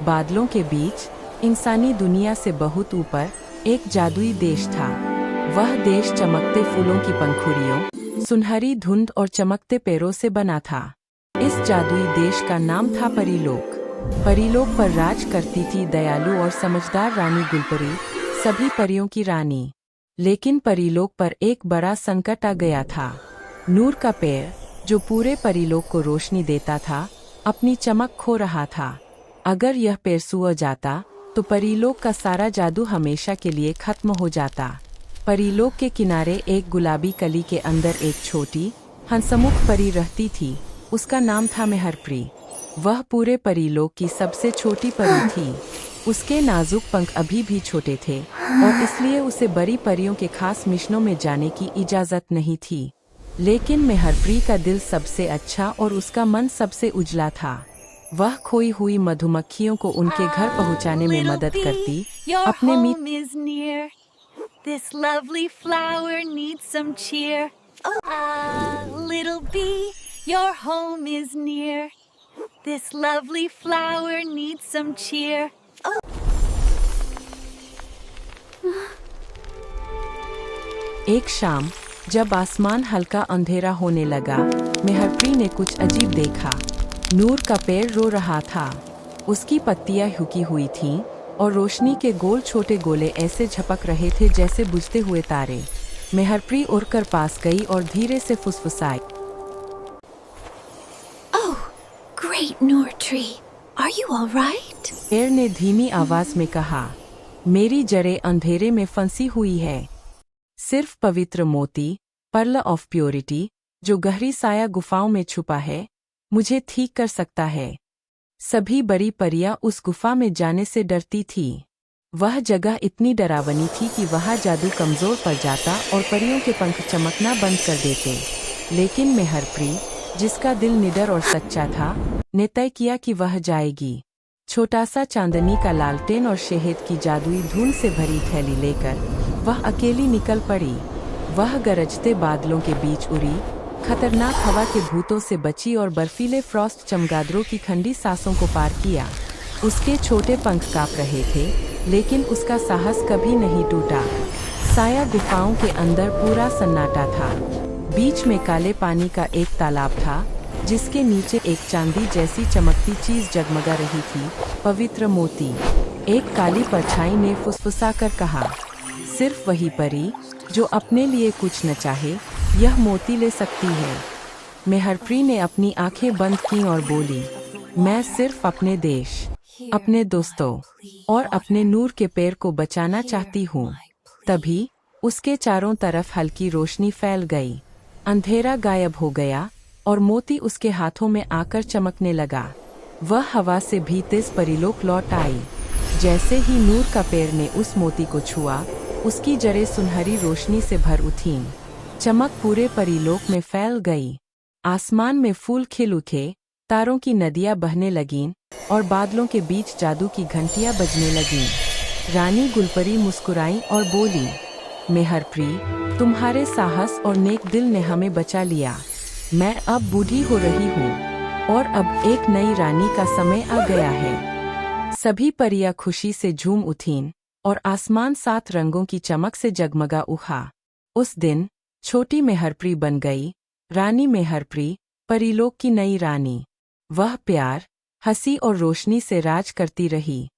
बादलों के बीच, इंसानी दुनिया से बहुत ऊपर, एक जादुई देश था। वह देश चमकते फूलों की पंखुड़ियों, सुनहरी धुंध और चमकते पैरों से बना था। इस जादुई देश का नाम था परीलोक। परीलोक पर राज करती थी दयालु और समझदार रानी गुलपरी, सभी परियों की रानी। लेकिन परीलोक पर एक बड़ा संकट आ गया था। नूर का पेड़, जो पूरे परीलोक को रोशनी देता था, अपनी चमक खो रहा था। अगर यह पेड़ सूख जाता तो परीलोक का सारा जादू हमेशा के लिए खत्म हो जाता। परीलोक के किनारे एक गुलाबी कली के अंदर एक छोटी, हंसमुख परी रहती थी। उसका नाम था मेहरप्री। वह पूरे परीलोक की सबसे छोटी परी थी। उसके नाजुक पंख अभी भी छोटे थे और इसलिए उसे बड़ी परियों के खास मिशनों में जाने की इजाज़त नहीं थी। लेकिन मेहरप्री का दिल सबसे अच्छा और उसका मन सबसे उजला था। वह खोई हुई मधुमक्खियों को उनके घर पहुंचाने में मदद करती, अपने मित्र This lovely flower needs some cheer. Little bee, your home is near. This lovely flower needs some cheer. एक शाम, जब आसमान हल्का अंधेरा होने लगा, मेहरप्री ने कुछ अजीब देखा। नूर का पेड़ रो रहा था। उसकी पत्तियां झुकी हुई थीं और रोशनी के गोल छोटे गोले ऐसे झपक रहे थे जैसे बुझते हुए तारे। मेहरप्री उड़कर पास गई और धीरे से फुसफुसाई, Oh, great Noor tree. Are you all right? पेड़ ने धीमी आवाज में कहा, मेरी जड़ें अंधेरे में फंसी हुई है। सिर्फ पवित्र मोती, पर्ल ऑफ प्योरिटी, जो गहरी साया गुफाओं में छुपा है, मुझे ठीक कर सकता है। सभी बड़ी परियां उस गुफा में जाने से डरती थी। वह जगह इतनी डरावनी थी कि वहाँ जादू कमजोर पड़ जाता और परियों के पंख चमकना बंद कर देते। लेकिन मेहरप्री, जिसका दिल निडर और सच्चा था, ने तय किया कि वह जाएगी। छोटा सा चांदनी का लालटेन और शहद की जादुई धुन से भरी थैली लेकर वह अकेली निकल पड़ी। वह गरजते बादलों के बीच उड़ी, खतरनाक हवा के भूतों से बची और बर्फीले फ्रॉस्ट चमगादड़ों की ठंडी सांसों को पार किया। उसके छोटे पंख कांप रहे थे, लेकिन उसका साहस कभी नहीं टूटा। साया गुफाओं के अंदर पूरा सन्नाटा था। बीच में काले पानी का एक तालाब था, जिसके नीचे एक चांदी जैसी चमकती चीज जगमगा रही थी, पवित्र मोती। एक काली परछाई ने फुसफुसाकर कहा, सिर्फ वही परी जो अपने लिए कुछ न चाहे, यह मोती ले सकती है। मेहरप्री ने अपनी आंखें बंद की और बोली, मैं सिर्फ अपने देश, अपने दोस्तों और अपने नूर के पेड़ को बचाना चाहती हूँ। तभी उसके चारों तरफ हल्की रोशनी फैल गई। अंधेरा गायब हो गया और मोती उसके हाथों में आकर चमकने लगा। वह हवा से भी तेज परीलोक लौट आई। जैसे ही नूर का पेड़ ने उस मोती को छुआ, उसकी जड़ें सुनहरी रोशनी से भर उठीं। चमक पूरे परीलोक में फैल गई। आसमान में फूल खिल उठे, तारों की नदियां बहने लगीं और बादलों के बीच जादू की घंटियां बजने लगीं। रानी गुलपरी मुस्कुराई और बोली, मेहरप्री, तुम्हारे साहस और नेक दिल ने हमें बचा लिया। मैं अब बूढ़ी हो रही हूँ और अब एक नई रानी का समय आ गया है। सभी परियां खुशी से झूम उठीं और आसमान 7 रंगों की चमक से जगमगा उठा। उस दिन छोटी मेहरप्री बन गई रानी मेहरप्री, परीलोक की नई रानी। वह प्यार, हंसी और रोशनी से राज करती रही।